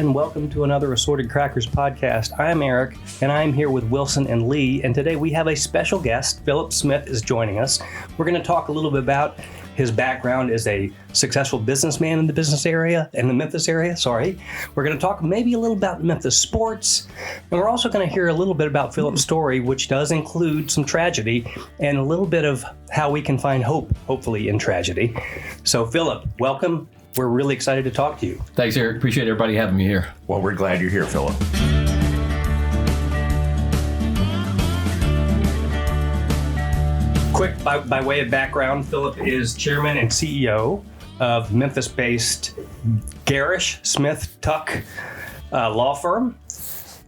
and welcome to another Assorted Crackers podcast. I'm Eric, and I'm here with Wilson and Lee, and today we have a special guest. Philip Smith is joining us. We're going to talk a little bit about his background as a successful businessman in the Memphis area. We're going to talk maybe a little about Memphis sports, and we're also going to hear a little bit about Philip's story, which does include some tragedy and a little bit of how we can find hope, hopefully, in tragedy. So, Philip, welcome. We're really excited to talk to you. Thanks, Eric. Appreciate everybody having me here. Well, we're glad you're here, Philip. Quick, by way of background, Philip is chairman and CEO of Memphis-based Garish Smith Tuck law firm.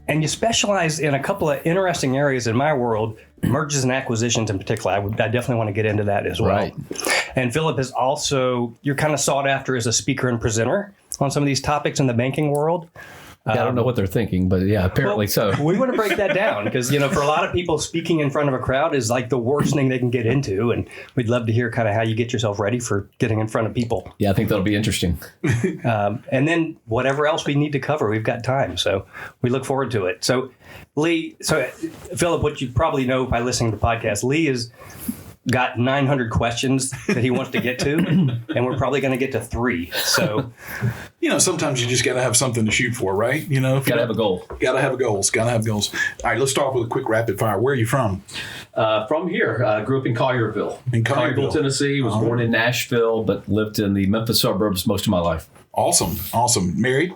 And you specialize in a couple of interesting areas in my world, mergers and acquisitions in particular. I definitely want to get into that as well. Right. And Philip is also, you're kind of sought after as a speaker and presenter on some of these topics in the banking world. I don't know what they're thinking, but yeah, apparently so. We want to break that down because, for a lot of people, speaking in front of a crowd is like the worst thing they can get into. And we'd love to hear kind of how you get yourself ready for getting in front of people. Yeah, I think that'll be interesting. And then whatever else we need to cover, we've got time. So we look forward to it. So Philip, what you probably know by listening to the podcast, Lee has got 900 questions that he wants to get to, and we're probably going to get to 3. So, sometimes you just got to have something to shoot for, right? Got to have a goal. Got to have goals. All right, let's start with a quick rapid fire. Where are you from? From here. Grew up in Collierville. Collierville, Tennessee. Was born in Nashville, but lived in the Memphis suburbs most of my life. Awesome. Married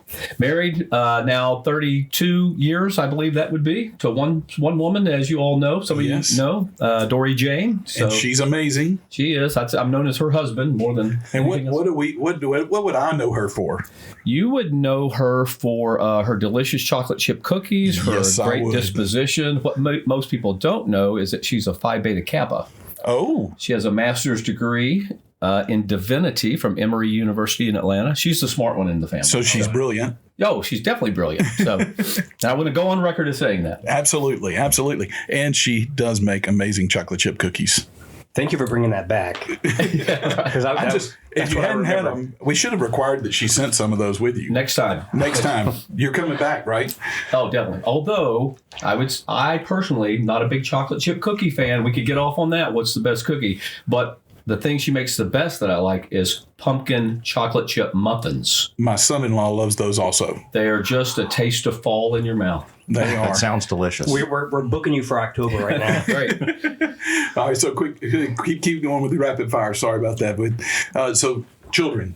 now 32 years, I believe that would be, to one woman, as you all know. Some of you know, Dory Jane. So and she's amazing. She is. I'm known as her husband more than. And what would I know her for? You would know her for her delicious chocolate chip cookies, her great disposition. What most people don't know is that she's a Phi Beta Kappa. Oh. She has a master's degree in divinity from Emory University in Atlanta. She's the smart one in the family. So she's brilliant. Oh, she's definitely brilliant. So I want to go on record as saying that. Absolutely. And she does make amazing chocolate chip cookies. Thank you for bringing that back. Because if you hadn't had them, we should have required that she sent some of those with you. Next time. You're coming back, right? Oh, definitely. Although I personally, not a big chocolate chip cookie fan. We could get off on that. What's the best cookie? But the thing she makes the best that I like is pumpkin chocolate chip muffins. My son-in-law loves those also. They are just a taste of fall in your mouth. They are. That sounds delicious. We're booking you for October right now. Great. All right, so keep going with the rapid fire. Sorry about that. But so children.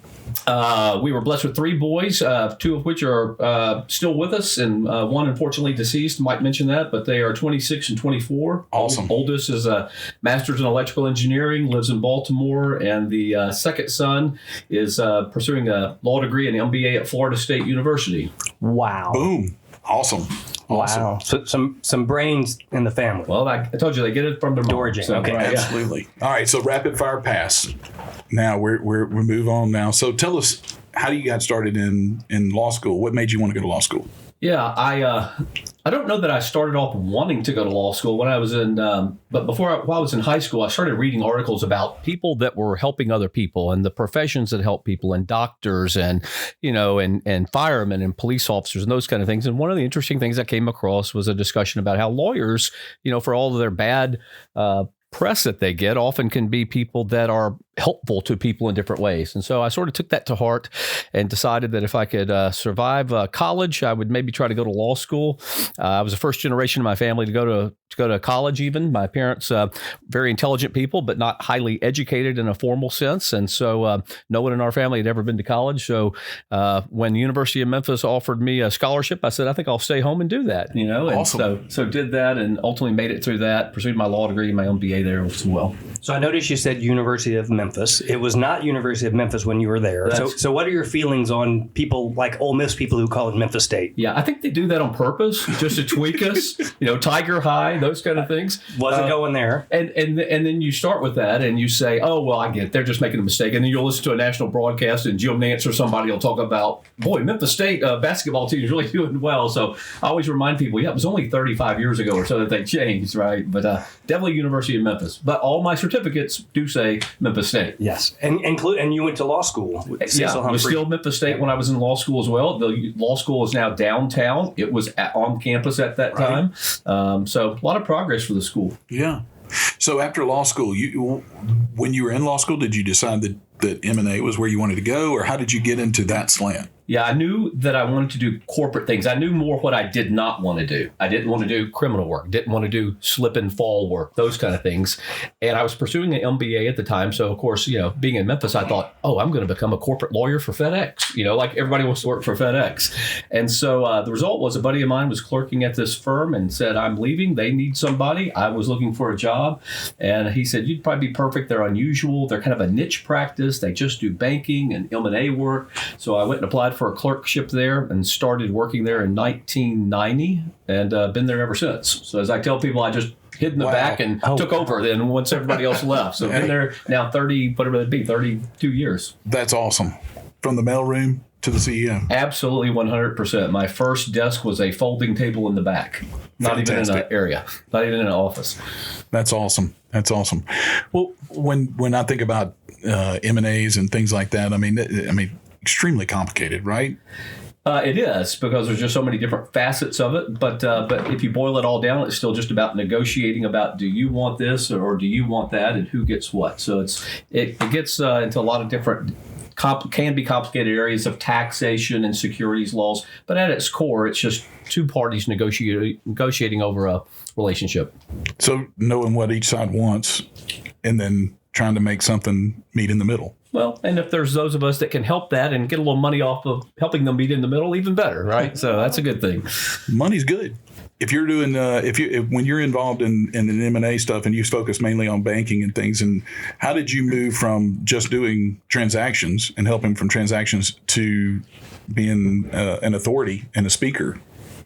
We were blessed with 3 boys, 2 of which are still with us, and one unfortunately deceased. Might mention that, but they are 26 and 24. Awesome. Oldest is a master's in electrical engineering, lives in Baltimore, and the second son is pursuing a law degree and MBA at Florida State University. Wow. Boom. Awesome. Wow. So some brains in the family. Well, I told you they get it from their mom. So, okay. Right, absolutely. Yeah. All right. So rapid fire pass. Now we move on now. So tell us, how you got started in law school? What made you want to go to law school? Yeah, I don't know that I started off wanting to go to law school when I was while I was in high school, I started reading articles about people that were helping other people and the professions that help people, and doctors and firemen and police officers and those kind of things. And one of the interesting things I came across was a discussion about how lawyers, for all of their bad press that they get, often can be people that are helpful to people in different ways. And so I sort of took that to heart and decided that if I could survive college, I would maybe try to go to law school. I was the first generation in my family to go to college even. My parents, very intelligent people, but not highly educated in a formal sense. And so no one in our family had ever been to college. So when the University of Memphis offered me a scholarship, I said, I think I'll stay home and do that. And awesome. so did that and ultimately made it through that, pursued my law degree, my MBA there as well. So I noticed you said University of Memphis. It was not University of Memphis when you were there. So what are your feelings on people like Ole Miss people who call it Memphis State? Yeah, I think they do that on purpose, just to tweak us. Tiger High, those kind of things. Wasn't going there. And then you start with that and you say, oh, well, I get it. They're just making a mistake. And then you'll listen to a national broadcast and Jim Nance or somebody will talk about, boy, Memphis State basketball team is really doing well. So I always remind people, it was only 35 years ago or so that they changed, right? But definitely University of Memphis. But all my certificates do say Memphis State. State. Yes, and you went to law school. Yeah, I was still at Memphis State when I was in law school as well. The law school is now downtown. It was on campus at that time. So a lot of progress for the school. Yeah. So after law school, when you were in law school, did you decide that M&A was where you wanted to go, or how did you get into that slant? Yeah, I knew that I wanted to do corporate things. I knew more what I did not want to do. I didn't want to do criminal work, didn't want to do slip and fall work, those kind of things. And I was pursuing an MBA at the time. So, of course, being in Memphis, I thought, I'm going to become a corporate lawyer for FedEx. Like everybody wants to work for FedEx. And so the result was a buddy of mine was clerking at this firm and said, I'm leaving. They need somebody. I was looking for a job. And he said, you'd probably be perfect. They're unusual. They're kind of a niche practice. They just do banking and M&A work. So I went and applied for a clerkship there and started working there in 1990 and been there ever since. So as I tell people, I just hid in the back and took over then once everybody else left. So I've been there now 32 years. That's awesome. From the mailroom to the CEO. Absolutely 100%. My first desk was a folding table in the back. Not even in an area. Not even in an office. That's awesome. That's awesome. Well, when I think about M&As and things like that, I mean, extremely complicated, right? It is, because there's just so many different facets of it. But if you boil it all down, it's still just about negotiating about, do you want this or do you want that, and who gets what. So it gets into a lot of different can be complicated areas of taxation and securities laws. But at its core, it's just two parties negotiating over a relationship. So knowing what each side wants and then trying to make something meet in the middle. Well, and if there's those of us that can help that and get a little money off of helping them meet in the middle, even better, right? So that's a good thing. Money's good. If you're doing, when you're involved in an M&A stuff and you focus mainly on banking and things, and how did you move from just doing transactions and helping from transactions to being an authority and a speaker?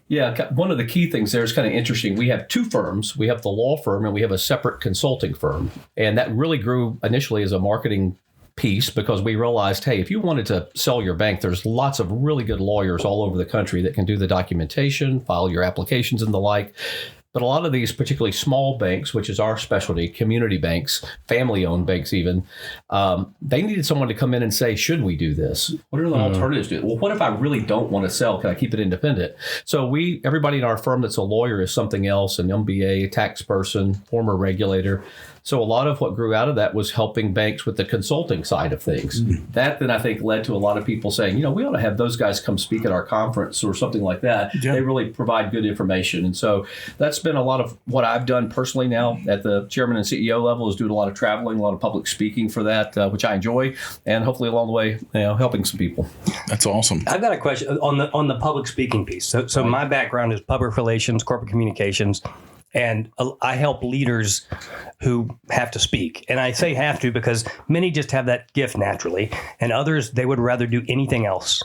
Yeah, one of the key things there is kind of interesting. We have two firms. We have the law firm and we have a separate consulting firm. And that really grew initially as a marketing piece, because we realized, hey, if you wanted to sell your bank, there's lots of really good lawyers all over the country that can do the documentation, file your applications and the like. But a lot of these, particularly small banks, which is our specialty, community banks, family-owned banks even, they needed someone to come in and say, should we do this? What are the alternatives to it? Well, what if I really don't want to sell? Can I keep it independent? So everybody in our firm that's a lawyer is something else, an MBA, a tax person, former regulator. So a lot of what grew out of that was helping banks with the consulting side of things. Mm-hmm. That then I think led to a lot of people saying, we ought to have those guys come speak at our conference or something like that. Yeah. They really provide good information. And so that's been a lot of what I've done personally now at the chairman and CEO level, is doing a lot of traveling, a lot of public speaking for that, which I enjoy, and hopefully along the way, helping some people. That's awesome. I've got a question on the public speaking piece. So my background is public relations, corporate communications. And I help leaders who have to speak. And I say have to because many just have that gift naturally, and others, they would rather do anything else.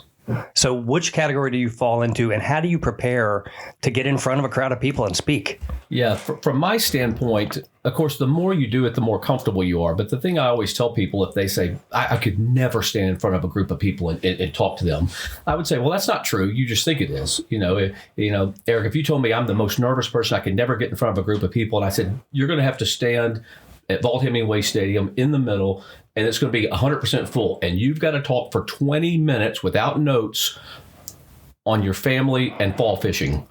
So which category do you fall into, and how do you prepare to get in front of a crowd of people and speak? Yeah, from my standpoint, of course, the more you do it, the more comfortable you are. But the thing I always tell people, if they say, I could never stand in front of a group of people and talk to them, I would say, well, that's not true. You just think it is. Eric, if you told me I'm the most nervous person, I could never get in front of a group of people, and I said, you're going to have to stand at Vaught Hemingway Stadium in the middle, and it's going to be 100% full, and you've got to talk for 20 minutes without notes on your family and fall fishing.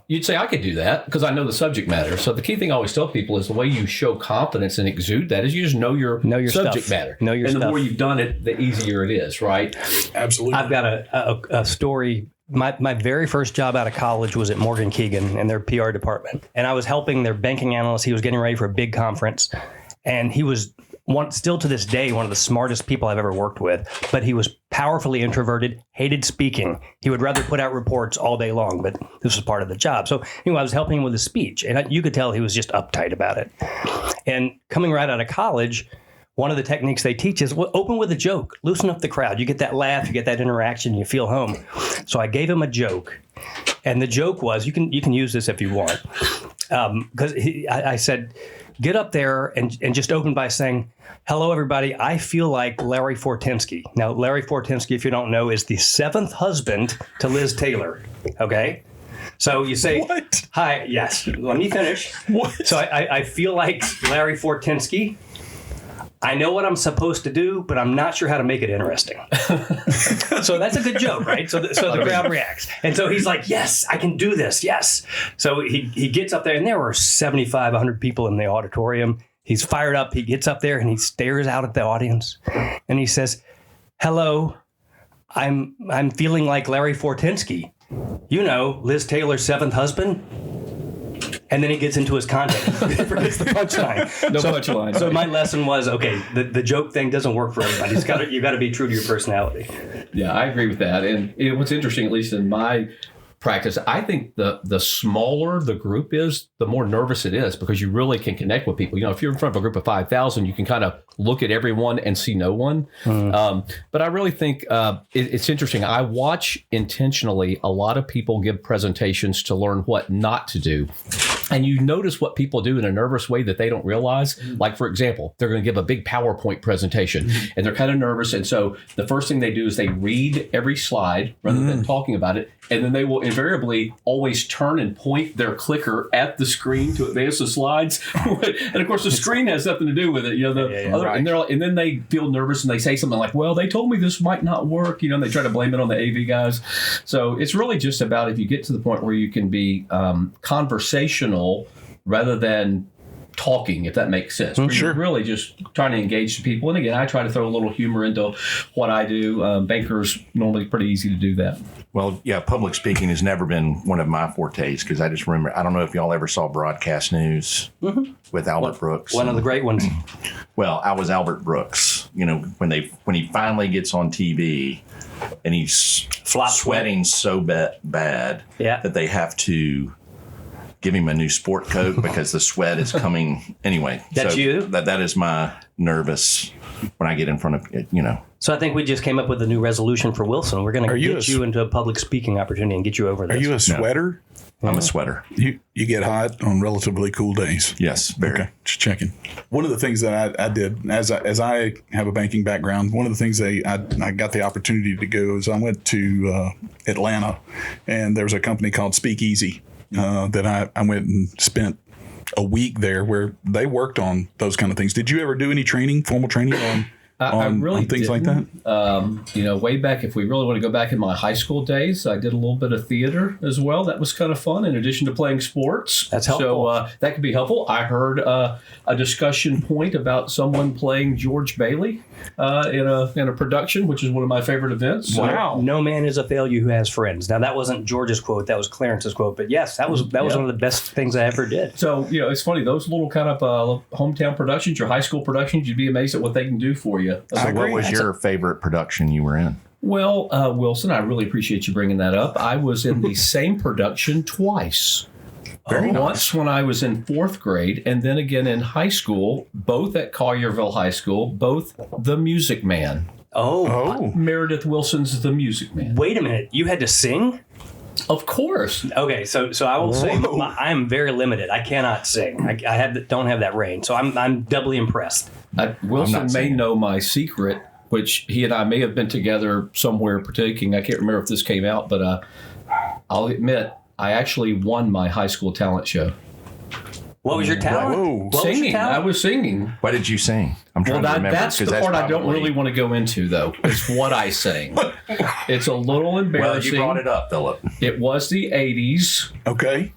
You'd say, I could do that because I know the subject matter. So the key thing I always tell people is the way you show confidence and exude that is you just know your subject stuff. matter. Know your and stuff. the more you've done it, the easier it is, right? Absolutely. I've got a story. My very first job out of college was at Morgan Keegan in their PR department. And I was helping their banking analyst. He was getting ready for a big conference. And he was still to this day, one of the smartest people I've ever worked with, but he was powerfully introverted, hated speaking. He would rather put out reports all day long, but this was part of the job. So anyway, I was helping him with his speech, and you could tell he was just uptight about it. And coming right out of college, one of the techniques they teach is open with a joke, loosen up the crowd. You get that laugh, you get that interaction, you feel home. So I gave him a joke, and the joke was, you can use this if you want, because I said, get up there and just open by saying, hello, everybody. I feel like Larry Fortensky. Now, Larry Fortensky, if you don't know, is the 7th husband to Liz Taylor. Okay? So you say, what? Hi. Yes. Let me finish. What? So I feel like Larry Fortensky. I know what I'm supposed to do, but I'm not sure how to make it interesting. So that's a good joke, right? So the crowd reacts. And so he's like, yes, I can do this. Yes. So he gets up there, and there were 75, 100 people in the auditorium. He's fired up. He gets up there and he stares out at the audience and he says, hello, I'm feeling like Larry Fortensky. You know, Liz Taylor's seventh husband. And then he gets into his content. He forgets the punchline. Punchline. So my lesson was, okay, the joke thing doesn't work for everybody. You got to be true to your personality. Yeah, I agree with that. And what's interesting, at least in my practice, I think the smaller the group is, the more nervous it is, because you really can connect with people. You know, if you're in front of a group of 5,000, you can kind of look at everyone and see no one. But I really think it's interesting. I watch intentionally a lot of people give presentations to learn what not to do. And you notice what people do in a nervous way that they don't realize. Like, for example, they're going to give a big PowerPoint presentation and they're kind of nervous. And so the first thing they do is they read every slide rather than talking about it. And then they will invariably always turn and point their clicker at the screen to advance the slides. And of course, the screen has nothing to do with it. You know, and then they feel nervous and they say something like, well, they told me this might not work. You know, and they try to blame it on the AV guys. So it's really just about, if you get to the point where you can be conversational rather than talking, if that makes sense. Sure. You're really just trying to engage people. And again, I try to throw a little humor into what I do. Bankers normally pretty easy to do that. Well, yeah, public speaking has never been one of my fortes, because I just remember, I don't know if y'all ever saw Broadcast News with Albert Brooks. One of the great ones. Well, I was Albert Brooks. You know, when he finally gets on TV and he's sweating so bad that they have to give him a new sport coat because the sweat is coming anyway. That's you? That is my nervous when I get in front of, you know. So I think we just came up with a new resolution for Wilson. We're going to get you into a public speaking opportunity and get you over this. Are you a sweater? No. I'm a sweater. You get hot on relatively cool days. Yes, very. Okay, just checking. One of the things that I did, as I have a banking background, one of the things I got the opportunity to go is I went to Atlanta, and there was a company called Speakeasy that I went and spent a week there where they worked on those kind of things. Did you ever do any formal training on things like that? You know, way back, if we really want to go back in my high school days, I did a little bit of theater as well. That was kind of fun, in addition to playing sports. That's helpful. So that could be helpful. I heard a discussion point about someone playing George Bailey in a production, which is one of my favorite events. Wow. No man is a failure who has friends. Now, that wasn't George's quote. That was Clarence's quote. But yes, that was one of the best things I ever did. So, you know, it's funny. Those little kind of hometown productions, your high school productions, you'd be amazed at what they can do for you. So what was your favorite production you were in? Well, Wilson, I really appreciate you bringing that up. I was in the same production twice. Very nice. Once when I was in fourth grade, and then again in high school, both at Collierville High School, both The Music Man. Oh. Meredith Wilson's The Music Man. Wait a minute. You had to sing? Of course. Okay, so I will say I am very limited. I cannot sing. I don't have that range, so I'm doubly impressed. Wilson may know my secret, which he and I may have been together somewhere partaking. I can't remember if this came out, but I'll admit I actually won my high school talent show. What was your talent? Whoa. Singing. I was singing. What did you sing? I'm trying to remember. That's the part I don't really want to go into, though. It's what I sang. It's a little embarrassing. Well, you brought it up, Philip. It was the 80s. Okay.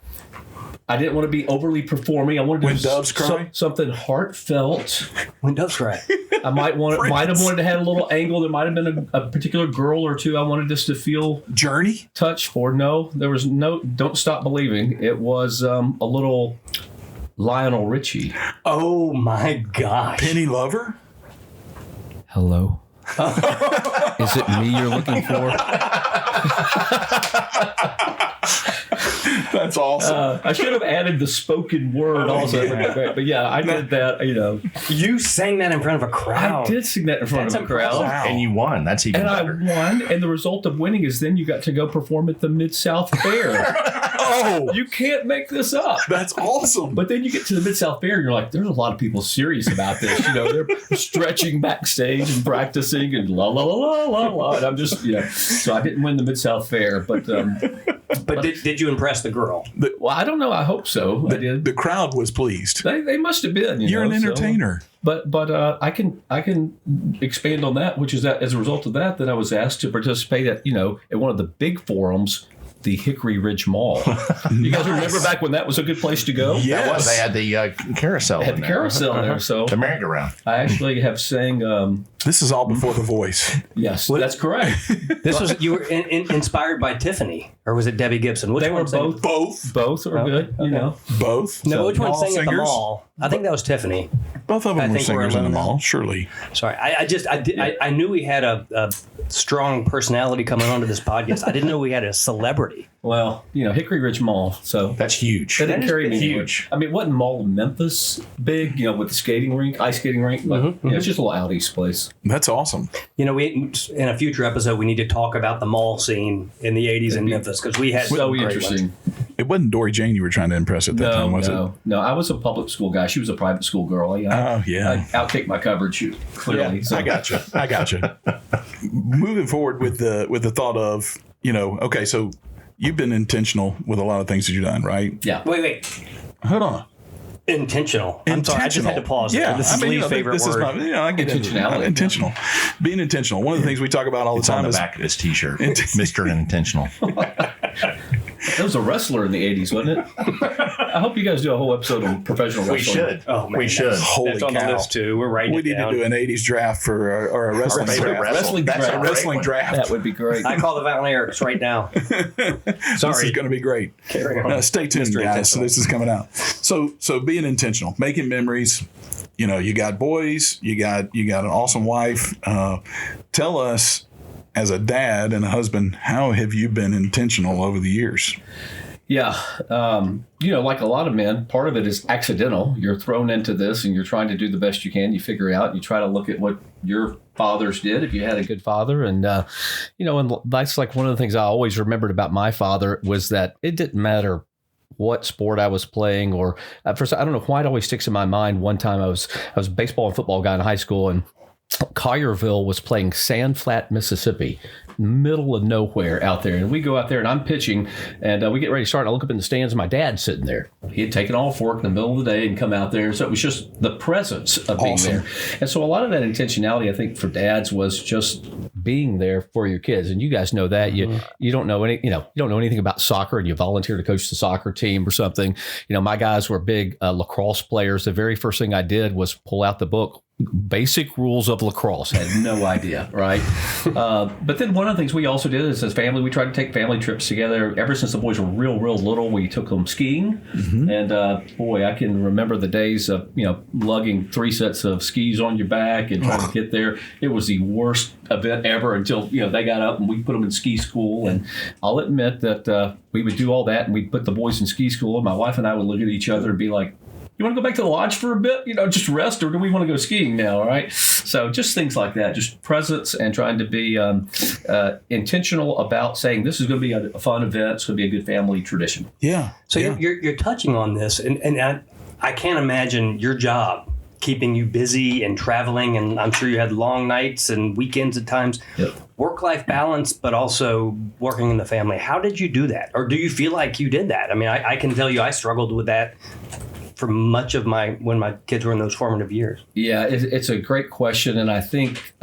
I didn't want to be overly performing. I wanted to When Doves Cry? Something heartfelt. When Doves Cry. I might have wanted to have a little angle. There might have been a particular girl or two I wanted us to feel Journey? touched for. No, there was no. Don't Stop Believing. It was a little Lionel Richie. Oh my gosh. Penny Lover? Hello. Is it me you're looking for? That's awesome. I should have added the spoken word also. Yeah. But yeah, I did that, you know. You sang that in front of a crowd. I did sing that in front of a crowd. Wow. And you won. That's even better. I won, and the result of winning is then you got to go perform at the Mid-South Fair. Oh, You can't make this up. that's awesome. But then you get to the Mid-South Fair and you're like, there's a lot of people serious about this. You know, they're stretching backstage and practicing and la, la, la, la, la, la. And I'm just, you know, so I didn't win the Mid-South Fair, but But did you impress the girl? Well, I don't know. I hope so. I did. The crowd was pleased. They must have been. You're an entertainer. But I can expand on that, which is that as a result of that I was asked to participate at one of the big forums, the Hickory Ridge Mall. You guys remember back when that was a good place to go? Yeah, Yes. they had the carousel. They had the carousel there. So the merry-go-round. I actually have sang. This is all before The Voice. Yes, that's correct. This was you were inspired by Tiffany, or was it Debbie Gibson? Which They were one sang? both are good. Okay. Both. No, which one Mall sang at the singers? mall? I think that was Tiffany. Both of them were think we're singers in the alone now. mall, surely. Sorry, I knew we had a strong personality coming onto this podcast. I didn't know we had a celebrity. Well, Hickory Ridge Mall. So That's huge. they didn't carry me huge. I mean, it wasn't Mall of Memphis big, with the skating rink, ice skating rink, but it's just a little out east place. That's awesome. We in a future episode we need to talk about the mall scene in the '80s in Memphis because we had So some great interesting. ones. It wasn't Dory Jane you were trying to impress at that time, was it? No. I was a public school guy. She was a private school girl. I outkicked my coverage clearly. Yeah, I gotcha. Moving forward with the thought of, okay, so you've been intentional with a lot of things that you've done, right? Yeah. Wait. Hold on. Intentional. I'm sorry, I just had to pause. Yeah, This is Lee's favorite this word. Is I get Intentionality. intentional. Being intentional. One of the things we talk about all the It's time on the is back of his T-shirt, Mr. Intentional. That was a wrestler in the 80s, wasn't it? I hope you guys do a whole episode on professional wrestling. We should. Oh, man, we should. holy That's on cow. the list too. We're writing We it need down. to do an 80s draft or a wrestling favorite draft. wrestling That's draft. a A great wrestling one. draft. That would be great. I call the Violent Erics right now. This Sorry. is going to be great. Carry on. Stay tuned, Mr. guys. So Intentional. this is coming out. So being intentional, making memories. You got boys. You got an awesome wife. Tell us, as a dad and a husband, how have you been intentional over the years? Yeah. Like a lot of men, part of it is accidental. You're thrown into this and you're trying to do the best you can. You figure it out. You try to look at what your fathers did if you had a good father. And, and that's like one of the things I always remembered about my father was that it didn't matter what sport I was playing or at first, I don't know why it always sticks in my mind. One time I was a baseball and football guy in high school, and Collierville was playing Sand Flat, Mississippi, middle of nowhere out there. And we go out there and I'm pitching and we get ready to start. And I look up in the stands and my dad's sitting there. He had taken off work in the middle of the day and come out there. So it was just the presence of being there. And so a lot of that intentionality, I think, for dads was just being there for your kids. And you guys know that. You don't know you don't know anything about soccer and you volunteer to coach the soccer team or something. My guys were big lacrosse players. The very first thing I did was pull out the book, Basic Rules of Lacrosse. Had no idea, right? But then one of the things we also did is as family, we tried to take family trips together. Ever since the boys were real little, we took them skiing. And I can remember the days of, lugging 3 sets of skis on your back and trying to get there. It was the worst event ever until, they got up and we put them in ski school. And I'll admit that we would do all that and we'd put the boys in ski school. And my wife and I would look at each other and be like, you want to go back to the lodge for a bit, just rest, or do we want to go skiing now? All right. So just things like that, just presence and trying to be intentional about saying this is going to be a fun event. It's going to be a good family tradition. Yeah. So you're touching on this, and I can't imagine your job keeping you busy and traveling, and I'm sure you had long nights and weekends at times. Yep. Work-life balance, but also working in the family. How did you do that? Or do you feel like you did that? I mean, I can tell you I struggled with that for much of when my kids were in those formative years. Yeah, it's a great question. And I think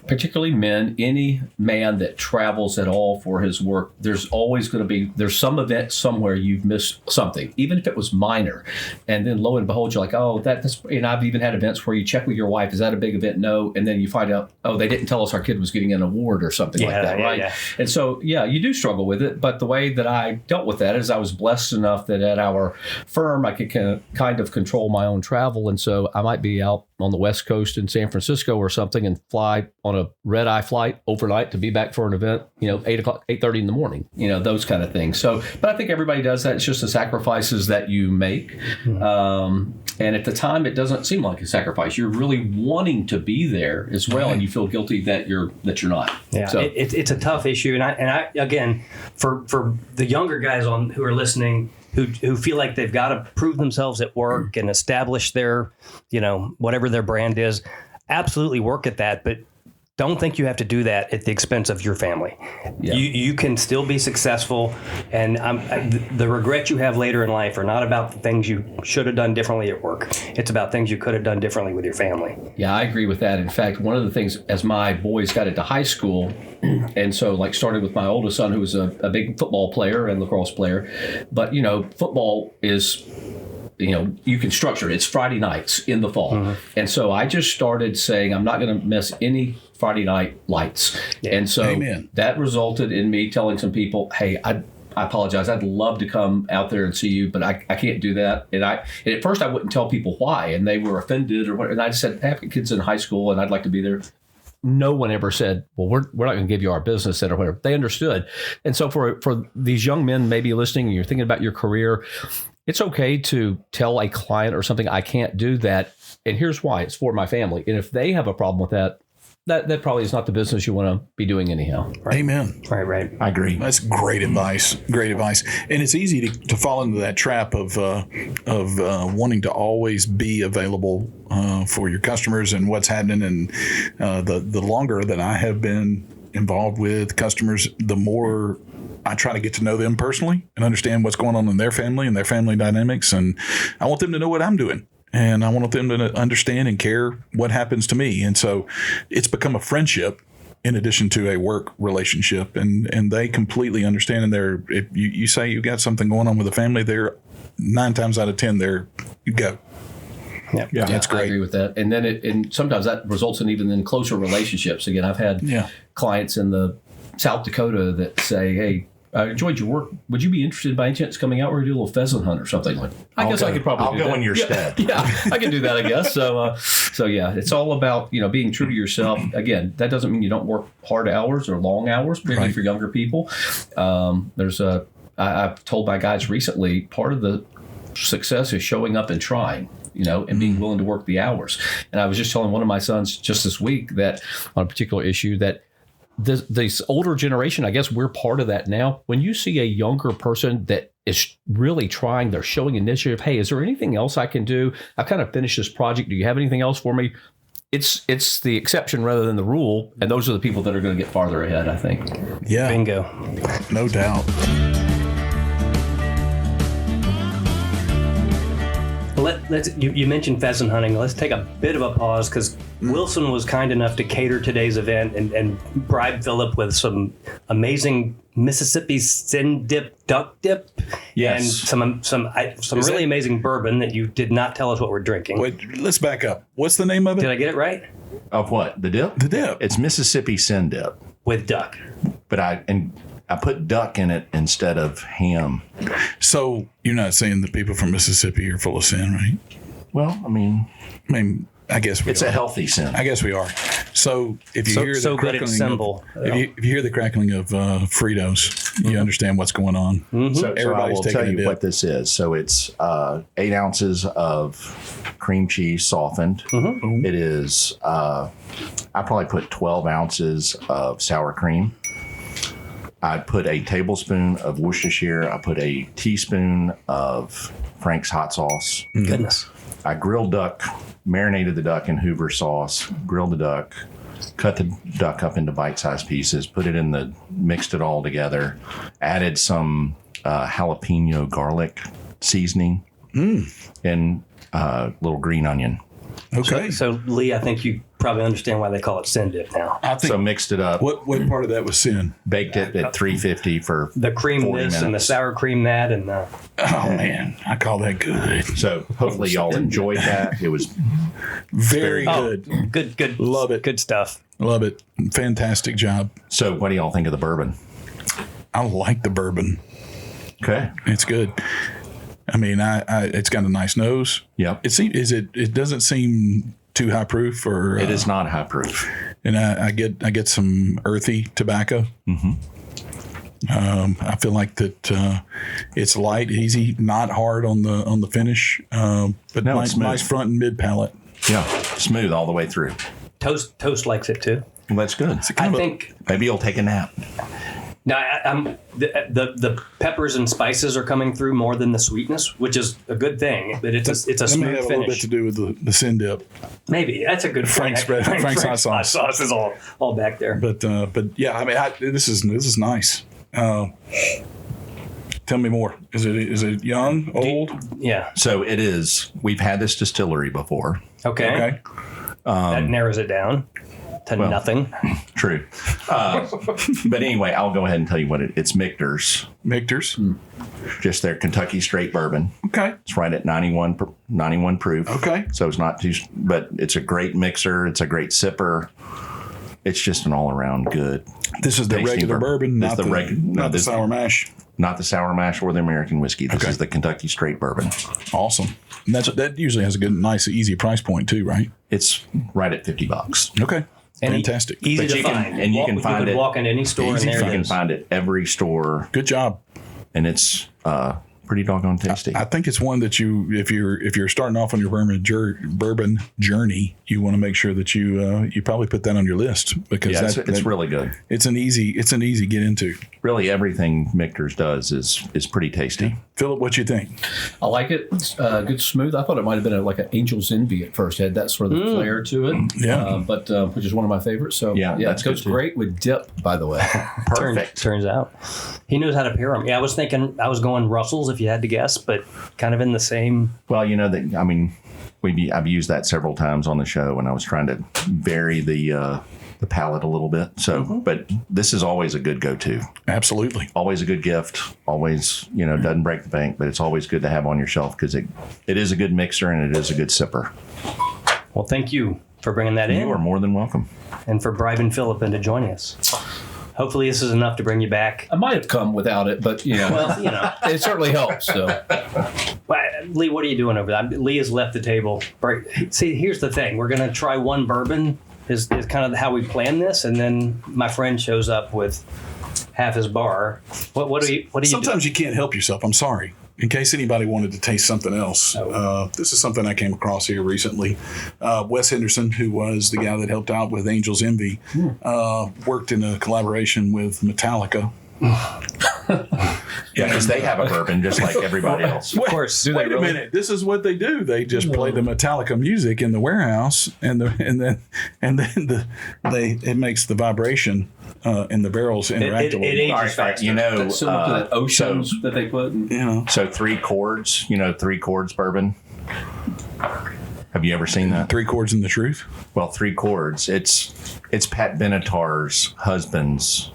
particularly men, any man that travels at all for his work, there's always going to be, there's some event somewhere you've missed something, even if it was minor. And then lo and behold, you're like, oh, that's, and I've even had events where you check with your wife, is that a big event? No. And then you find out, oh, they didn't tell us our kid was getting an award or something like that, right? Yeah. And so, you do struggle with it. But the way that I dealt with that is I was blessed enough that at our firm, I could kind of control my own travel. And so I might be out on the West Coast in San Francisco or something and fly on a red-eye flight overnight to be back for an event, 8:30 in the morning, those kind of things. So, but I think everybody does that. It's just the sacrifices that you make. And at the time, it doesn't seem like a sacrifice. You're really wanting to be there as well, and you feel guilty that you're not. Yeah, so it's a tough issue. And I again, for the younger guys who are listening, who feel like they've got to prove themselves at work and establish their, whatever their brand is, absolutely work at that. But don't think you have to do that at the expense of your family. Yeah. You can still be successful, and the regrets you have later in life are not about the things you should have done differently at work. It's about things you could have done differently with your family. Yeah, I agree with that. In fact, one of the things as my boys got into high school, and so like started with my oldest son, who was a big football player and lacrosse player, but football is, you can structure it. It's Friday nights in the fall. Mm-hmm. And so I just started saying, I'm not going to miss any Friday night lights. Yeah. And so that resulted in me telling some people, hey, I apologize. I'd love to come out there and see you, but I can't do that. And at first I wouldn't tell people why, and they were offended or what. And I just said, I have kids in high school and I'd like to be there. No one ever said, well, we're not going to give you our business or whatever. They understood. And so for these young men maybe listening, and you're thinking about your career, it's okay to tell a client or something, I can't do that. And here's why. It's for my family. And if they have a problem with that, that probably is not the business you want to be doing anyhow. Right? Amen. Right. I agree. That's great advice. Great advice. And it's easy to fall into that trap of wanting to always be available for your customers and what's happening. And the longer that I have been involved with customers, the more I try to get to know them personally and understand what's going on in their family and their family dynamics. And I want them to know what I'm doing. And I want them to understand and care what happens to me. And so it's become a friendship in addition to a work relationship. And they completely understand. And if you say you got something going on with the family, they're 9 times out of 10, you go. Yeah, that's great. I agree with that. And then and sometimes that results in even closer relationships. Again, I've had clients in the South Dakota that say, hey, I enjoyed your work. Would you be interested by any chance coming out where we do a little pheasant hunt or something? I guess I could probably do that. I'll go in your stead. Yeah, I can do that, I guess. So yeah, it's all about, being true to yourself. Again, that doesn't mean you don't work hard hours or long hours, particularly for younger people. I've told my guys recently, part of the success is showing up and trying. And being willing to work the hours. And I was just telling one of my sons just this week that on a particular issue that this older generation, I guess we're part of that now. When you see a younger person that is really trying, they're showing initiative. Hey, is there anything else I can do? I've kind of finished this project. Do you have anything else for me? It's the exception rather than the rule. And those are the people that are going to get farther ahead, I think. Yeah. Bingo. No doubt. You mentioned pheasant hunting. Let's take a bit of a pause because Wilson was kind enough to cater today's event and bribe Philip with some amazing Mississippi sin dip, duck dip, and some really amazing bourbon that you did not tell us what we're drinking. Wait, let's back up. What's the name of it? Did I get it right? Of what? The dip? The dip. It's Mississippi sin dip with duck. But I put duck in it instead of ham. So you're not saying the people from Mississippi are full of sin, right? Well, I mean, I guess we are. It's a healthy sin. I guess we are. So if you hear the crackling if you hear the crackling of Fritos, you understand what's going on. Mm-hmm. So I will tell you what this is. So it's 8 ounces of cream cheese softened. Mm-hmm. It is, I probably put 12 ounces of sour cream. I put a tablespoon of Worcestershire. I put a teaspoon of Frank's hot sauce. Goodness. I grilled duck, marinated the duck in Hoover sauce, grilled the duck, cut the duck up into bite-sized pieces, mixed it all together, added some jalapeno garlic seasoning, and little green onion. Okay. So Lee, I think you probably understand why they call it sin dip now. So mixed it up. What part of that was sin? Baked it at 350 for the cream 40 this minutes. And the sour cream that and the. Oh man, I call that good. So hopefully y'all enjoyed that. It was very good. Good. Love it. Good stuff. Love it. Fantastic job. So what do y'all think of the bourbon? I like the bourbon. Okay. It's good. I mean, it's got a nice nose. Yep. It doesn't seem too high proof or it is not high proof. And I get some earthy tobacco. Mm-hmm. I feel like that it's light, easy, not hard on the finish, but nice front and mid palate. Yeah, smooth all the way through. Toast likes it too. Well, that's good. I think maybe you'll take a nap. Now, the peppers and spices are coming through more than the sweetness, which is a good thing. But it's a That may smooth have a little finish. bit to do with the sin dip. Maybe that's a good Frank's point. bread- Frank's hot hot sauce. sauce is all back there. But yeah, I mean, this is nice. Tell me more. Is it young, old? Yeah. So it is. We've had this distillery before. Okay. Okay. That narrows it down to nothing. True. But anyway, I'll go ahead and tell you what it's Michter's. Michter's. Just their Kentucky straight bourbon. Okay. It's right at 91 proof. Okay. So it's not too, but it's a great mixer. It's a great sipper. It's just an all around good. This is the tasting regular bourbon, not the sour mash. Not the sour mash or the American whiskey. This is the Kentucky straight bourbon. Awesome. And that usually has a good, nice, easy price point too, right? It's right at $50. Okay. And Fantastic. Easy But to you can- find. and you can find could it- walk in any store Easy and there You it can is. find it every store, Good job. and it's pretty doggone tasty. I think it's one that if you're starting off on your bourbon journey, you want to make sure that you probably put that on your list because yeah, it's really good. it's an easy get into. Really, everything Michter's does is pretty tasty. Philip, what you think? I like it. It's good, smooth. I thought it might have been like an Angel's Envy at first. It had that sort of flair to it. Yeah. But which is one of my favorites. So Yeah, that's it goes good too. great with dip, by the way. Perfect. Turns out. He knows how to pair them. Yeah, I was thinking I was going Russell's if you had to guess, but kind of in the same. Well, you know that I mean, I've used that several times on the show, and I was trying to vary the palate a little bit. So, but this is always a good go-to. Absolutely. Always a good gift. Always, doesn't break the bank, but it's always good to have on your shelf because it is a good mixer and it is a good sipper. Well, thank you for bringing that in You are more than welcome. and for bribing Philip into joining us. Hopefully, this is enough to bring you back. I might have come without it, but Well, it certainly helps. So Well, Lee, what are you doing over there? Lee has left the table. See, here's the thing. We're going to try one bourbon is kind of how we plan this. And then my friend shows up with half his bar. What do you Sometimes you can't help yourself. I'm sorry. In case anybody wanted to taste something else, this is something I came across here recently. Wes Henderson, who was the guy that helped out with Angel's Envy, worked in a collaboration with Metallica. Yeah, because they have a bourbon just like everybody else. Of course. Wait a minute. This is what they do. They just play the Metallica music in the warehouse, and then it makes the vibration in the barrels interact a it little. ages All right, faster. that's similar to that oceans that they put. So 3 chords, 3 chords bourbon. Have you ever seen that? 3 chords in the truth. Well, 3 chords. It's Pat Benatar's husband's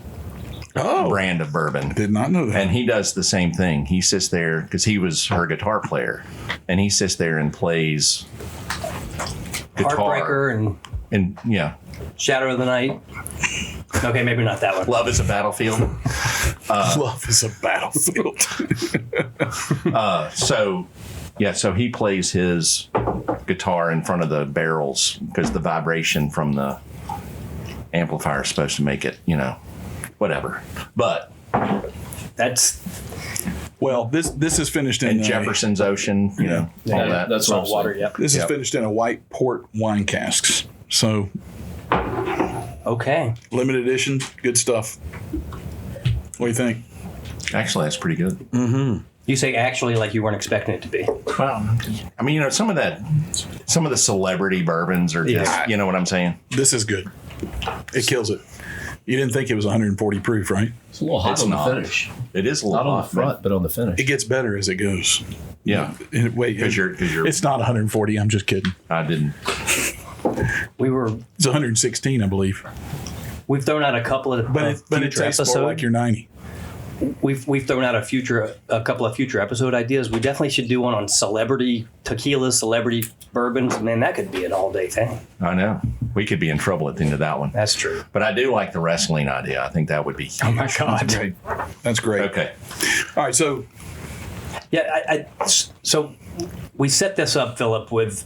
brand of bourbon. Did not know that. And he does the same thing. He sits there because he was her guitar player, and he sits there and plays guitar. Heartbreaker and Shadow of the Night. Okay, maybe not that one. Love is a Battlefield. Love is a battlefield. So he plays his guitar in front of the barrels because the vibration from the amplifier is supposed to make it, whatever. But That's Well, this is finished in Jefferson's Ocean, all that. That's salt what I'm water. saying. Yep. This is Yep. finished in a white port wine casks. So Okay. limited edition, good stuff. What do you think? Actually, that's pretty good. You say actually like you weren't expecting it to be. I mean, some of the celebrity bourbons are just, Yeah. you know what I'm saying? This is good. It kills it. You didn't think it was 140 proof, right? It's a little hot It's on not. the finish. It is a little Not on the hot, front, but on the finish. It gets better as it goes. Yeah. Wait, Because you're, it's not 140. I'm just kidding. I didn't. It's 116, I believe. We've thrown out a couple of But it future tastes episodes. more like you're 90. We've thrown out a couple of future episode ideas. We definitely should do one on celebrity tequilas, celebrity bourbons. Man, that could be an all day thing. I know. We could be in trouble at the end of that one. That's true. But I do like the wrestling idea. I think that would be huge. Oh my God. That's great. Okay. All right, so Yeah. So we set this up, Philip, with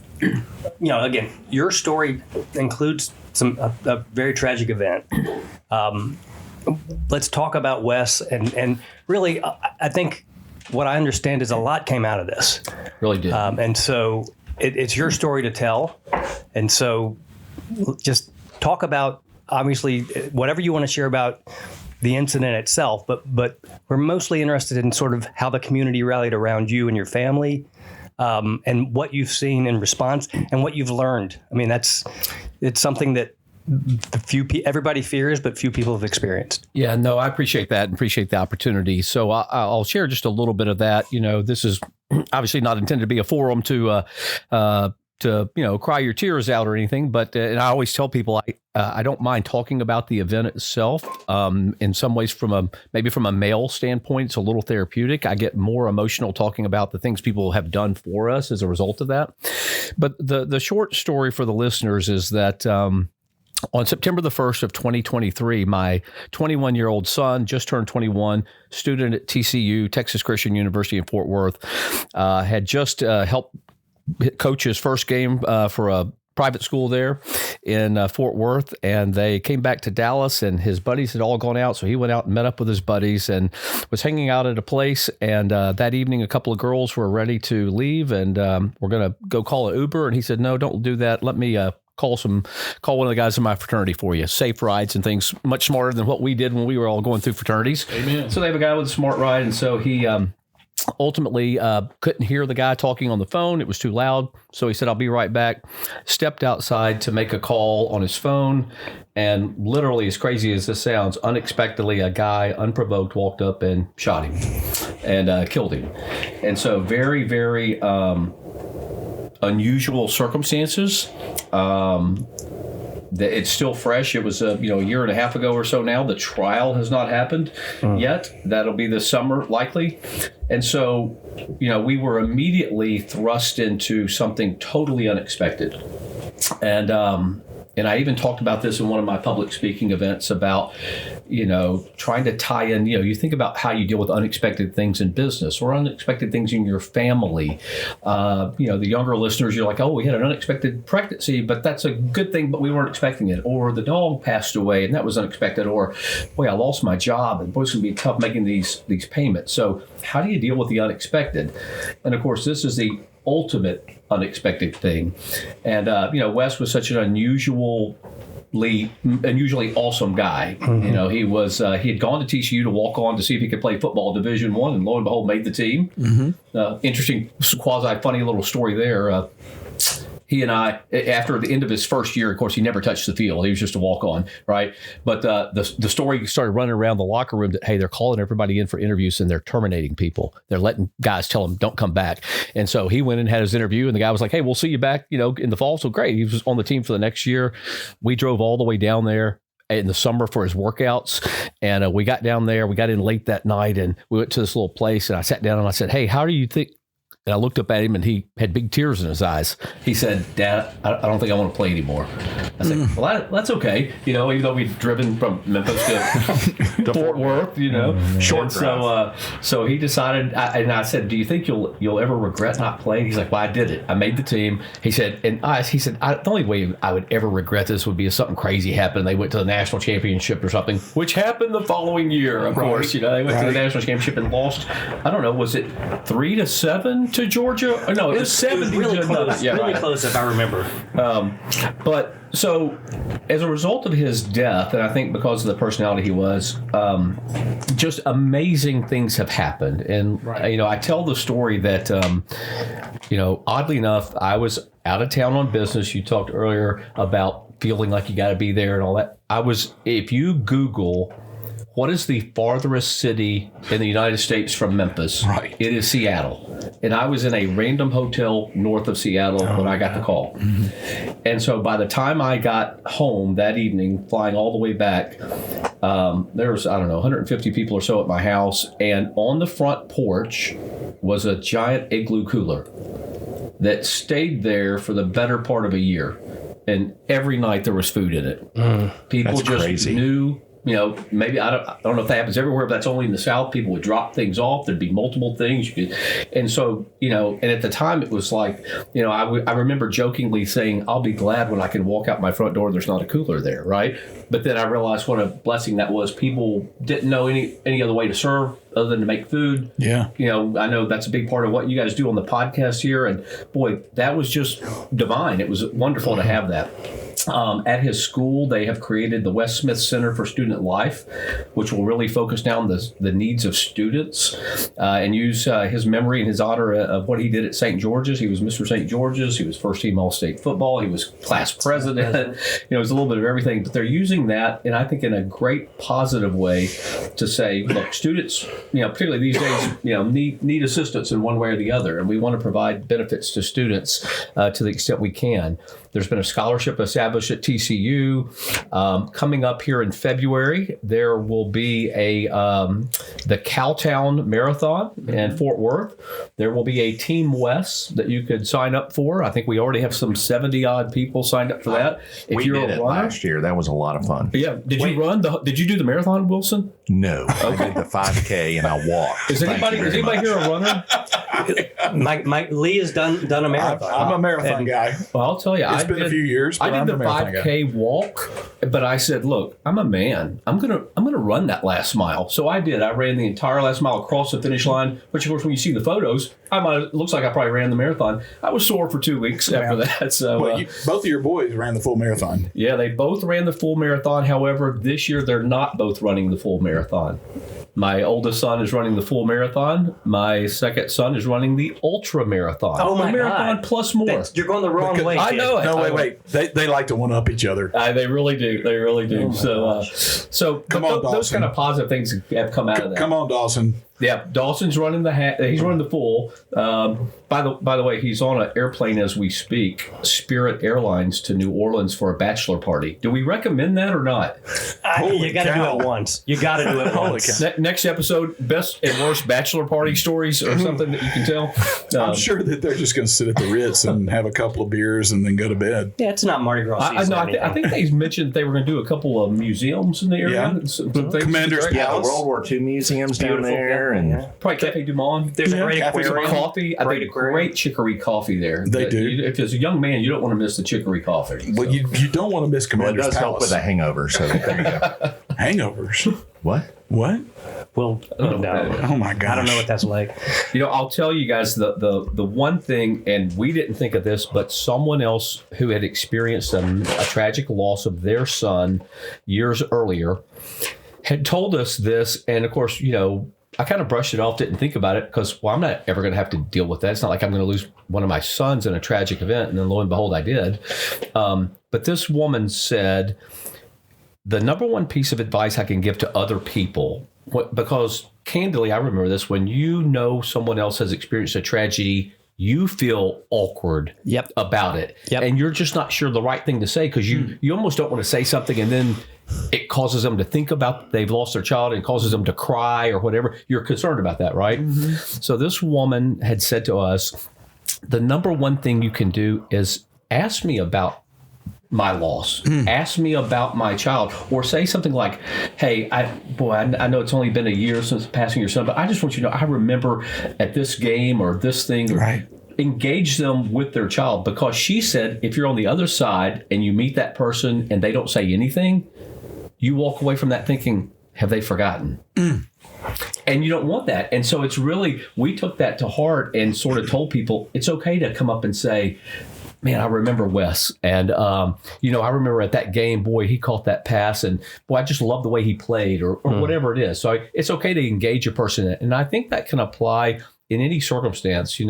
again, your story includes a very tragic event. Let's talk about Wes and really, I think what I understand is a lot came out of this. Really did. And so it's your story to tell. And so just talk about, obviously, whatever you want to share about the incident itself, but we're mostly interested in sort of how the community rallied around you and your family, and what you've seen in response and what you've learned. I mean, it's something that everybody fears, but few people have experienced. Yeah, no, I appreciate that and appreciate the opportunity. So I'll share just a little bit of that. This is obviously not intended to be a forum to cry your tears out or anything, but and I always tell people I don't mind talking about the event itself. In some ways, from a male standpoint, it's a little therapeutic. I get more emotional talking about the things people have done for us as a result of that. But the short story for the listeners is that on September the 1st of 2023, my 21-year-old son, just turned 21, student at TCU, Texas Christian University in Fort Worth, had just helped coach his first game for a private school there in Fort Worth, and they came back to Dallas, and his buddies had all gone out, so he went out and met up with his buddies and was hanging out at a place, and that evening a couple of girls were ready to leave, and we're going to go call an Uber, and he said, no, don't do that, let me call one of the guys in my fraternity for you. Safe rides and things, much smarter than what we did when we were all going through fraternities. Amen. So they have a guy with a smart ride, and so he ultimately couldn't hear the guy talking on the phone. It was too loud. So he said, I'll be right back. Stepped outside to make a call on his phone. And literally, as crazy as this sounds, unexpectedly, a guy, unprovoked, walked up and shot him and killed him. And so very, very unusual circumstances. It's still fresh. It was a year and a half ago or so now. The trial has not happened yet. That'll be this summer likely. And so, we were immediately thrust into something totally unexpected. And I even talked about this in one of my public speaking events about, trying to tie in, you think about how you deal with unexpected things in business or unexpected things in your family. The younger listeners, you're like, oh, we had an unexpected pregnancy, but that's a good thing, but we weren't expecting it. Or the dog passed away and that was unexpected. Or, boy, I lost my job and boy, it's going to be tough making these payments. So how do you deal with the unexpected? And of course, this is the ultimate unexpected thing. And, Wes was such an unusually awesome guy. Mm-hmm. He had gone to TCU to walk on to see if he could play football Division I, and lo and behold, made the team. Mm-hmm. Interesting, quasi-funny little story there. He and I, after the end of his first year, of course, he never touched the field. He was just a walk-on, right? But the story started running around the locker room that, hey, they're calling everybody in for interviews and they're terminating people. They're letting guys tell them, don't come back. And so he went and had his interview, and the guy was like, hey, we'll see you back, in the fall. So great. He was on the team for the next year. We drove all the way down there in the summer for his workouts. And we got down there. We got in late that night, and we went to this little place, and I sat down and I said, hey, how do you think? And I looked up at him, and he had big tears in his eyes. He said, Dad, I don't think I want to play anymore. I said, well, that's okay. Even though we'd driven from Memphis to Fort Worth, Short drive. So he decided, and I said, do you think you'll ever regret not playing? He's like, well, I did it. I made the team. He said, the only way I would ever regret this would be if something crazy happened. They went to the national championship or something, which happened the following year, of course. They went to the national championship and lost, I don't know, was it 3-7 to Georgia? Or no, it was 7 really close. Yeah, really close, if I remember. But so as a result of his death, and I think because of the personality he was, just amazing things have happened. And, I tell the story that, oddly enough, I was out of town on business. You talked earlier about feeling like you got to be there and all that. If you Google what is the farthest city in the United States from Memphis? Right. It is Seattle. And I was in a random hotel north of Seattle when I got the call. Mm-hmm. And so by the time I got home that evening, flying all the way back, there was, 150 people or so at my house. And on the front porch was a giant igloo cooler that stayed there for the better part of a year. And every night there was food in it. People That's just crazy. knew. Maybe I don't know if that happens everywhere, but that's only in the South. People would drop things off. There'd be multiple things. And so, and at the time it was like, I remember jokingly saying, I'll be glad when I can walk out my front door and there's not a cooler there, right? But then I realized what a blessing that was. People didn't know any other way to serve other than to make food. Yeah. I know that's a big part of what you guys do on the podcast here. And boy, that was just divine. It was wonderful to have that. At his school, they have created the West Smith Center for Student Life, which will really focus down the needs of students and use his memory and his honor of what he did at St. George's. He was Mr. St. George's. He was first team All-State football. He was class president. It was a little bit of everything. But they're using that, and I think in a great positive way, to say, look, students, particularly these days, need assistance in one way or the other, and we want to provide benefits to students to the extent we can. There's been a scholarship established at TCU. Coming up here in February, there will be the Cowtown Marathon in Fort Worth. There will be a Team West that you could sign up for. I think we already have some 70-odd people signed up for that. We did it last year. That was a lot of fun. Yeah. Did you run? Did you do the marathon, Wilson? No. I did the 5K and I walked. Is anybody here a runner? Mike Lee has done a marathon. I'm a marathon guy. Well, I'll tell you, It's been a few years. But I did I'm the a marathon 5K guy. walk, but I said, "Look, I'm a man. I'm gonna run that last mile." So I did. I ran the entire last mile across the finish line. Which, of course, when you see the photos, looks like I probably ran the marathon. I was sore for 2 weeks after that. So both of your boys ran the full marathon. yeah, they both ran the full marathon. However, this year they're not both running the full marathon. My oldest son is running the full marathon. My second son is running the ultra marathon. Oh my the marathon God. plus more. You're going the wrong way. I kid. know it. No, wait. They like to one up each other. They really do. They really do. So Come on, those Dawson. kind of positive things have come out of that. Come on, Dawson. Yeah, Dawson's running he's running the full. By the way, he's on an airplane as we speak, Spirit Airlines to New Orleans for a bachelor party. Do we recommend that or not? You got to do it once. You got to do it once. Next episode, best and worst bachelor party stories or something that you can tell. I'm sure that they're just going to sit at the Ritz and have a couple of beers and then go to bed. Yeah, it's not Mardi Gras season. I think they mentioned they were going to do a couple of museums in the area. Yeah. Some things. Commander's Yeah, the Palace. World War II museums down there. And Probably Cafe Du Monde. There's a great Cafe Du aquarium. Monde. Coffee. I think great chicory coffee there. They do. If as a young man, you don't want to miss the chicory coffee. Well, you don't want to miss it Commander's does help Palace. with a hangover. So there you go. Hangovers. What? What? Well, no. Oh my gosh. I don't know what that's like. I'll tell you guys the one thing, and we didn't think of this, but someone else who had experienced a tragic loss of their son years earlier had told us this, and of course, I kind of brushed it off, didn't think about it because, I'm not ever going to have to deal with that. It's not like I'm going to lose one of my sons in a tragic event, and then lo and behold, I did. But this woman said, the number one piece of advice I can give to other people, because candidly, I remember this, when someone else has experienced a tragedy, you feel awkward about it. Yep. And you're just not sure the right thing to say because you almost don't want to say something and then it causes them to think about they've lost their child and causes them to cry or whatever. You're concerned about that, right? Mm-hmm. So this woman had said to us, the number one thing you can do is ask me about my loss. Ask me about my child, or say something like, "Hey, I know it's only been a year since passing your son, but I just want you to know I remember at this game or this thing." Right. Engage them with their child, because she said if you're on the other side and you meet that person and they don't say anything, you walk away from that thinking, "Have they forgotten?" And you don't want that. And so it's really, we took that to heart and sort of told people it's okay to come up and say, "Man, I remember Wes. And, I remember at that game, boy, he caught that pass. And, boy, I just love the way he played," or whatever it is. So it's okay to engage a person. And I think that can apply in any circumstance.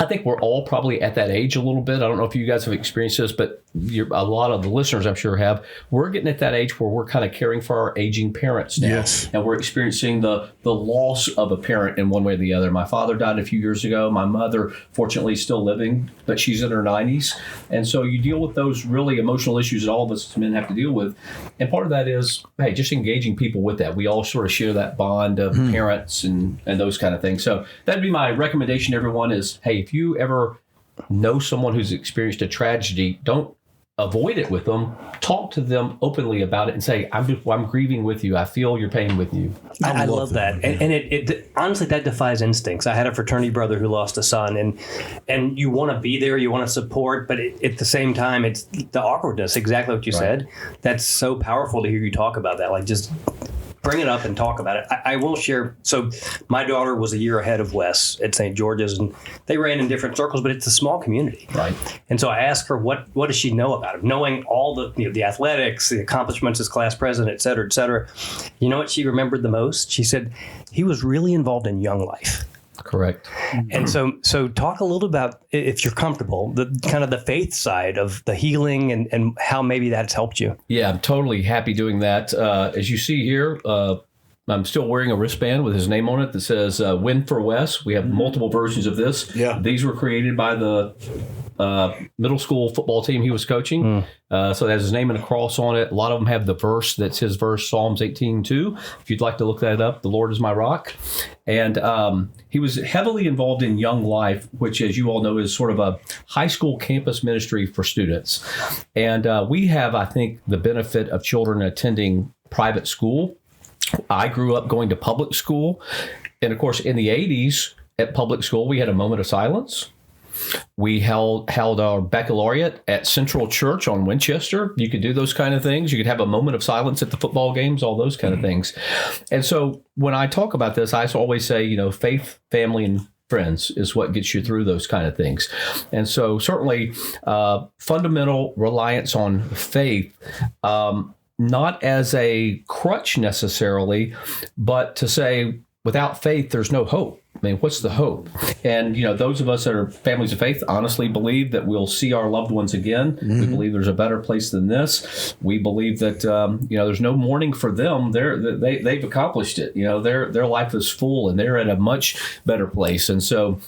I think we're all probably at that age a little bit. I don't know if you guys have experienced this, but a lot of the listeners, I'm sure, have. We're getting at that age where we're kind of caring for our aging parents now. Yes. And we're experiencing the loss of a parent in one way or the other. My father died a few years ago. My mother, fortunately, is still living, but she's in her 90s. And so you deal with those really emotional issues that all of us as men have to deal with. And part of that is, hey, just engaging people with that. We all sort of share that bond of parents and those kind of things. So that'd be my recommendation to everyone is, hey, if you ever know someone who's experienced a tragedy, don't avoid it with them. Talk to them openly about it and say, I'm grieving with you. I feel your pain with you. I love that. And it honestly, that defies instincts. I had a fraternity brother who lost a son, and you want to be there, you want to support, but at the same time, it's the awkwardness, exactly what you said. That's so powerful to hear you talk about that. Like, just bring it up and talk about it. I will share. So my daughter was a year ahead of Wes at St. George's, and they ran in different circles, but it's a small community. Right. And so I asked her, what does she know about him? Knowing all the athletics, the accomplishments as class president, et cetera, et cetera. You know what she remembered the most? She said he was really involved in young life. Correct. And so talk a little about, if you're comfortable, the kind of the faith side of the healing and how maybe that's helped you. Yeah, I'm totally happy doing that. As you see here, I'm still wearing a wristband with his name on it that says Win for Wes. We have multiple versions of this. Yeah. These were created by the middle school football team he was coaching. So it has his name and a cross on it. A lot of them have the verse that's his verse, Psalms 18:2. If you'd like to look that up, the Lord is my rock. And he was heavily involved in Young Life, which, as you all know, is sort of a high school campus ministry for students. And we have, I think, the benefit of children attending private school. I grew up going to public school. And of course, in the 80s at public school, we had a moment of silence. We held our baccalaureate at Central Church on Winchester. You could do those kind of things. You could have a moment of silence at the football games, all those kind of things. And so when I talk about this, I always say, faith, family, and friends is what gets you through those kind of things. And so certainly fundamental reliance on faith, not as a crutch necessarily, but to say without faith, there's no hope. I mean, what's the hope? And, those of us that are families of faith honestly believe that we'll see our loved ones again. We believe there's a better place than this. We believe that, there's no mourning for them. They've accomplished it. Their life is full and they're at a much better place. And so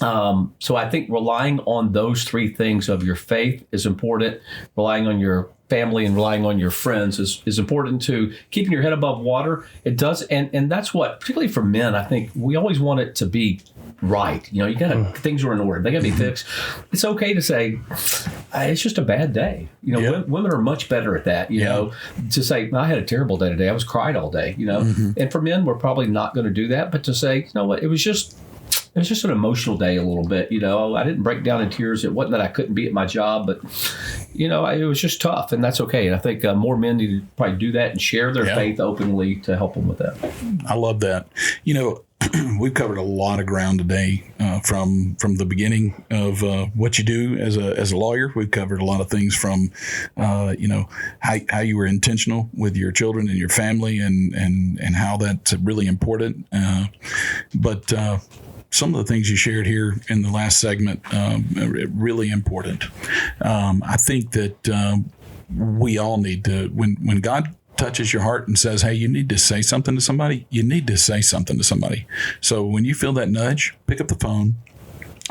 I think relying on those three things of your faith is important. Relying on your family and relying on your friends is important to keeping your head above water. It does. And that's what, particularly for men, I think we always want it to be right. You gotta, things are in order. They gotta be fixed. It's okay to say, it's just a bad day. Women are much better at that, to say, I had a terrible day today. I was cried all day, and for men, we're probably not going to do that, but to say, you know what, it was just an emotional day a little bit. I didn't break down in tears. It wasn't that I couldn't be at my job, but, it was just tough, and that's okay. And I think more men need to probably do that and share their faith openly to help them with that. I love that. We've covered a lot of ground today from the beginning of what you do as a lawyer. We've covered a lot of things from, how you were intentional with your children and your family and how that's really important. But some of the things you shared here in the last segment are really important. I think that we all need to, when God touches your heart and says, hey, you need to say something to somebody, you need to say something to somebody. So when you feel that nudge, pick up the phone.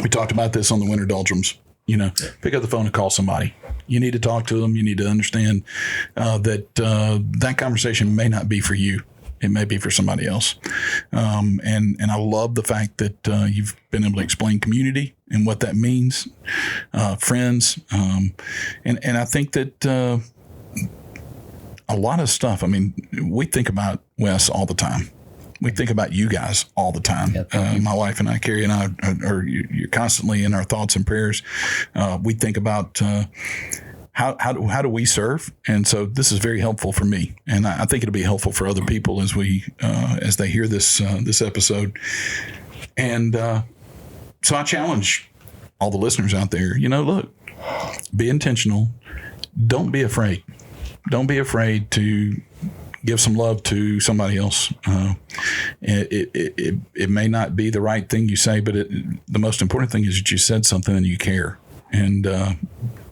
We talked about this on the winter doldrums. Pick up the phone and call somebody. You need to talk to them. You need to understand that conversation may not be for you. It may be for somebody else. And I love the fact that you've been able to explain community and what that means, friends. And I think that a lot of stuff, we think about Wes all the time. We think about you guys all the time. My wife and I, Carrie and I, you're constantly in our thoughts and prayers. We think about how do we serve? And so this is very helpful for me, and I think it'll be helpful for other people as they hear this episode. And so I challenge all the listeners out there. Look, be intentional. Don't be afraid. Don't be afraid to give some love to somebody else. It may not be the right thing you say, but the most important thing is that you said something and you care. And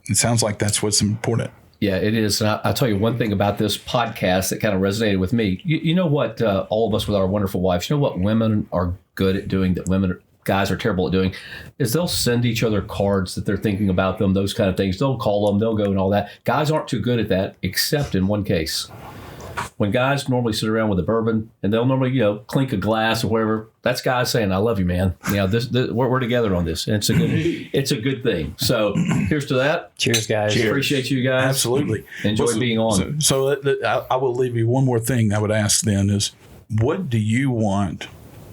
it sounds like that's what's important. Yeah, it is. And I'll tell you one thing about this podcast that kind of resonated with me. You know what, all of us with our wonderful wives, you know what women are good at doing that guys are terrible at doing, is they'll send each other cards that they're thinking about them, those kind of things. They'll call them, they'll go and all that. Guys aren't too good at that, except in one case. When guys normally sit around with a bourbon and they'll normally, clink a glass or whatever, that's guys saying, I love you, man. This we're together on this. And it's a good thing. So here's to that. Cheers, guys. Cheers. Appreciate you guys. Absolutely. Enjoy being on. So I will leave you one more thing I would ask then is, what do you want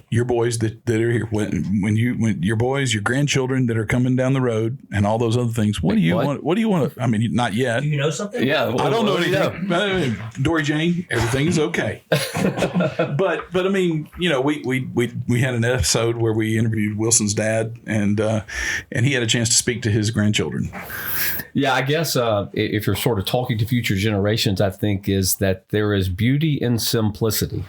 your boys that are here, when your boys, your grandchildren that are coming down the road, and all those other things. What do you want? What do you want? I mean, not yet. Do you know something? Yeah, I don't know anything. Dory Jane, everything is okay. but I mean, we had an episode where we interviewed Wilson's dad, and he had a chance to speak to his grandchildren. Yeah, I guess if you're sort of talking to future generations, I think is that there is beauty in simplicity.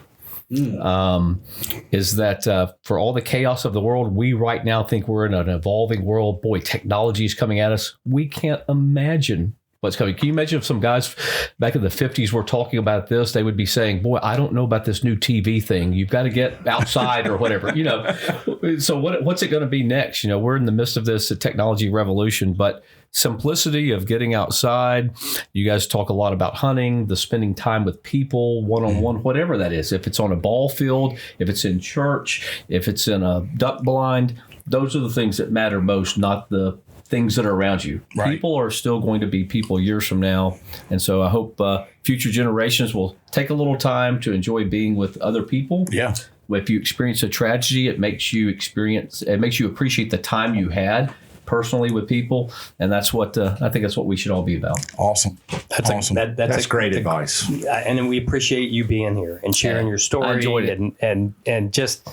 Is that for all the chaos of the world, we right now think we're in an evolving world. Boy, technology is coming at us. We can't imagine what's coming. Can you imagine if some guys back in the 50s were talking about this? They would be saying, boy, I don't know about this new TV thing. You've got to get outside or whatever, So what's it going to be next? We're in the midst of this technology revolution, but simplicity of getting outside. You guys talk a lot about hunting, the spending time with people, one-on-one, whatever that is. If it's on a ball field, if it's in church, if it's in a duck blind, those are the things that matter most, not the things that are around you. Right. People are still going to be people years from now. And so I hope future generations will take a little time to enjoy being with other people. Yeah. If you experience a tragedy, it makes you appreciate the time you had personally with people, and that's what I think that's what we should all be about. Awesome. That's awesome. That's great advice. And we appreciate you being here and sharing your story. I enjoyed it. And just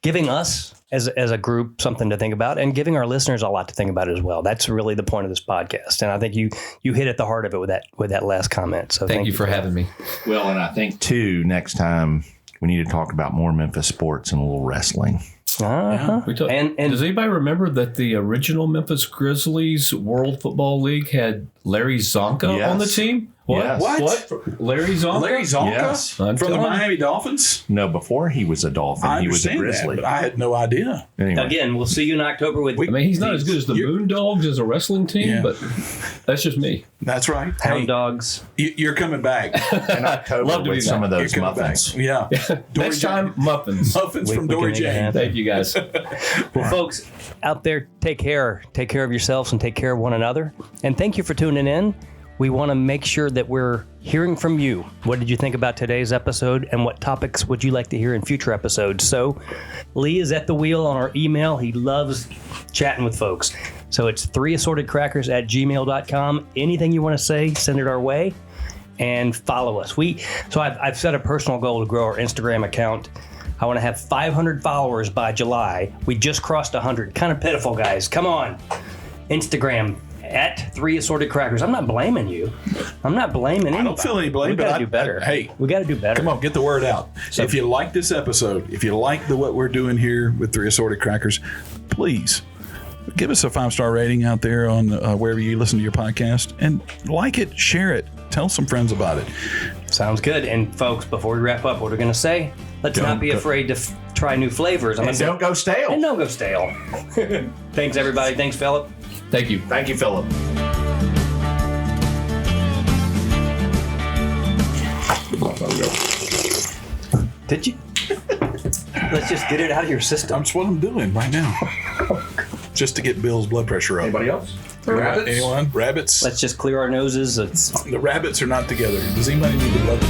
giving us as a group something to think about, and giving our listeners a lot to think about as well. That's really the point of this podcast. And I think you hit at the heart of it with that last comment. So thank you for having me. Well, and I think too, next time we need to talk about more Memphis sports and a little wrestling. Uh-huh. And does anybody remember that the original Memphis Grizzlies World Football League had Larry Zonka on the team? What? Yes. What? Larry Zonka? Larry Zonka? Yes. From the Miami Dolphins? No, before he was a Dolphin, he was a Grizzly. That, but I had no idea. Anyway. Again, we'll see you in October with. He's not as good as the Moondogs as a wrestling team, but that's just me. That's right. Hound Dogs. You're coming back in October with some of those muffins. Yeah. Next time, muffins. Muffins from Dory Jane. Thank you, guys. Well, folks out there, take care. Take care of yourselves and take care of one another. And thank you for tuning in. We want to make sure that we're hearing from you. What did you think about today's episode, and what topics would you like to hear in future episodes? So Lee is at the wheel on our email. He loves chatting with folks. So it's 3assortedcrackers@gmail.com. Anything you want to say, send it our way, and follow us. I've set a personal goal to grow our Instagram account. I want to have 500 followers by July. We just crossed 100. Kind of pitiful, guys. Come on. Instagram at 3assortedcrackers. I'm not blaming you. I'm not blaming anybody. I don't feel any blame, but I do better. Hey, we got to do better. Come on, get the word out. So, if you like this episode, if you like what we're doing here with 3 Assorted Crackers, please give us a 5-star rating out there on wherever you listen to your podcast, and like it, share it, tell some friends about it. Sounds good. And folks, before we wrap up, what we're going to say, let's not be afraid to try new flavors. And don't go stale. And don't go stale. Thanks, everybody. Thanks, Philip. Thank you. Thank you, Philip. Did you? Let's just get it out of your system. That's what I'm doing right now. Just to get Bill's blood pressure up. Anybody else? Rabbits? Anyone? Rabbits? Let's just clear our noses. The rabbits are not together. Does anybody need the blood?